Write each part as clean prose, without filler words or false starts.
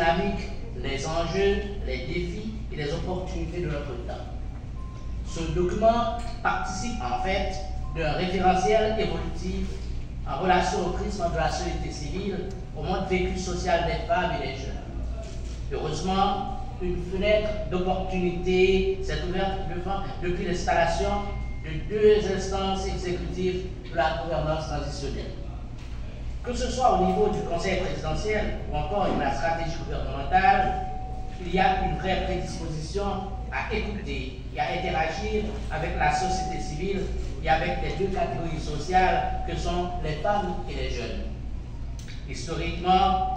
dynamique, les enjeux, les défis et les opportunités de notre temps. Ce document participe en fait d'un référentiel évolutif en relation au prisme de la société civile, au mode vécu social des femmes et des jeunes. Heureusement, une fenêtre d'opportunité s'est ouverte depuis l'installation de 2 instances exécutives de la gouvernance transitionnelle. Que ce soit au niveau du Conseil présidentiel ou encore de la stratégie gouvernementale, il y a une vraie prédisposition à écouter et à interagir avec la société civile et avec les 2 catégories sociales que sont les femmes et les jeunes. Historiquement,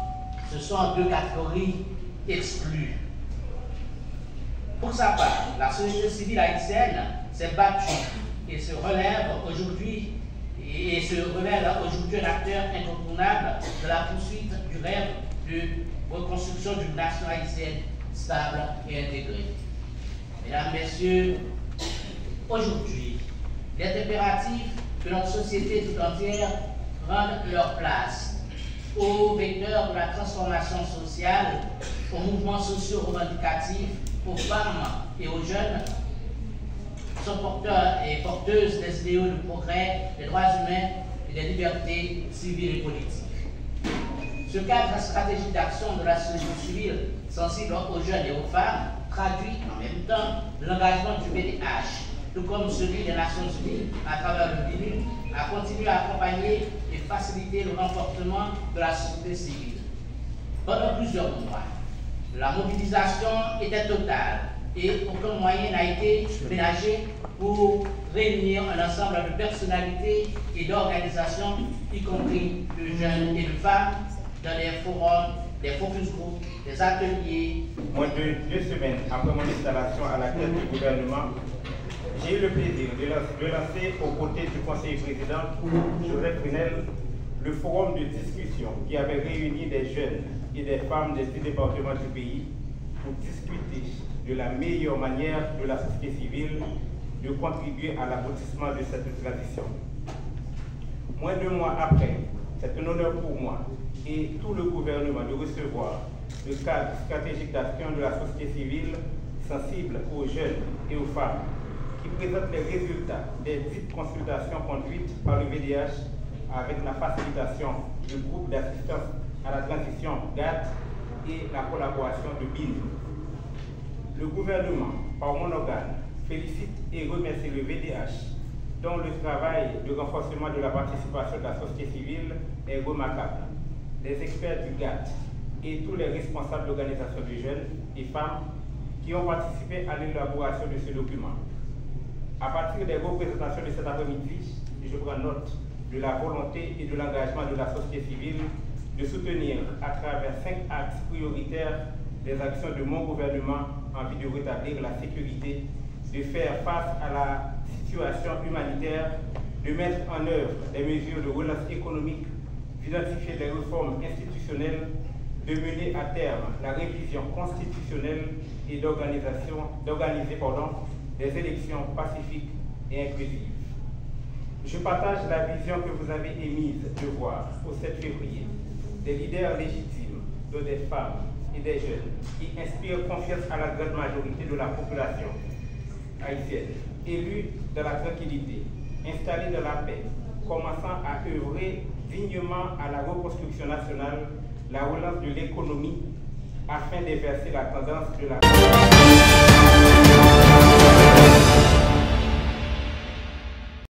ce sont 2 catégories exclues. Pour sa part, la société civile haïtienne s'est battue et se révèle aujourd'hui un acteur incontournable de la poursuite du rêve de reconstruction d'une nation haïtienne stable et intégrée. Mesdames, Messieurs, aujourd'hui, il est impératif que notre société tout entière rende leur place aux vecteurs de la transformation sociale, aux mouvements sociaux revendicatifs, aux femmes et aux jeunes, sont porteurs et porteuses des idéaux de progrès, des droits humains et des libertés civiles et politiques. Ce cadre stratégique d'action de la société civile, sensible aux jeunes et aux femmes, traduit en même temps l'engagement du BDH, tout comme celui des Nations Unies à travers le BINU, à continuer à accompagner et faciliter le renforcement de la société civile. Pendant plusieurs mois, la mobilisation était totale et aucun moyen n'a été ménagé pour réunir un ensemble de personnalités et d'organisations, y compris de jeunes et de femmes, dans des forums, des focus groups, des ateliers. Moins de 2 semaines après mon installation à la tête du gouvernement, j'ai eu le plaisir de lancer aux côtés du conseiller président, Joseph Brunel, le forum de discussion qui avait réuni des jeunes et des femmes des 6 départements du pays pour discuter de la meilleure manière de la société civile de contribuer à l'aboutissement de cette transition. Moins de 2 mois après, c'est un honneur pour moi et tout le gouvernement de recevoir le cadre stratégique d'action de la société civile sensible aux jeunes et aux femmes qui présente les résultats des 10 consultations conduites par le VDH avec la facilitation du groupe d'assistance à la transition GATT et la collaboration de BIN. Le gouvernement, par mon organe, félicite et remercie le VDH, dont le travail de renforcement de la participation de la société civile est remarquable. Les experts du GATT et tous les responsables d'organisations de jeunes et femmes qui ont participé à l'élaboration de ce document. À partir des représentations de cet après-midi, je prends note de la volonté et de l'engagement de la société civile de soutenir à travers 5 axes prioritaires des actions de mon gouvernement en vue de rétablir la sécurité, de faire face à la situation humanitaire, de mettre en œuvre des mesures de relance économique, d'identifier des réformes institutionnelles, de mener à terme la révision constitutionnelle et d'organiser des élections pacifiques et inclusives. Je partage la vision que vous avez émise de voir au 7 février des leaders légitimes, dont des femmes et des jeunes, qui inspirent confiance à la grande majorité de la population haïtienne, élus dans la tranquillité, installés dans la paix, commençant à œuvrer dignement à la reconstruction nationale, la relance de l'économie, afin d'inverser la tendance de la